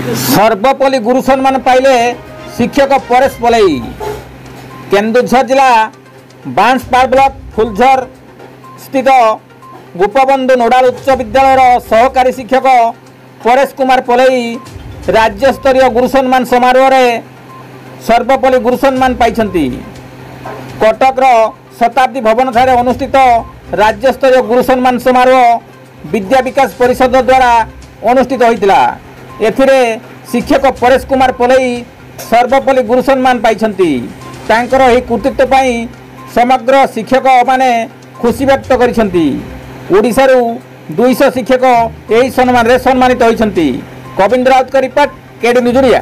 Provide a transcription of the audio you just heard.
सर्वपल्ली गुरु सम्मान पाइले शिक्षक परेश पलई। केन्दुझर जिला बांसपाड़ ब्लॉक फुलझर स्थित गोपबंधु नोडाल उच्च विद्यालय सहकारी शिक्षक परेश कुमार पलई राज्य स्तरीय गुरु सम्मान समारोह में सर्वपल्ली गुरु सम्मान पाइछंती। कटक शताब्दी भवन ठारे अनुष्ठित राज्य स्तरीय गुरु सम्मान समारोह विद्या विकास परिषद द्वारा अनुष्ठित होइतिला। एथिरे शिक्षक परेश कुमार पलई सर्वपल्ली गुरु सम्मान पाइछंती। तांकर एही कृतित्व पई समग्र शिक्षक माने खुशी व्यक्त करिसंती। ओडिशारू 200 शिक्षक एही सम्मान रे सम्मानित होइछंती। गोविंद राउत का रिपोर्ट, केडी न्यूज ओडिया।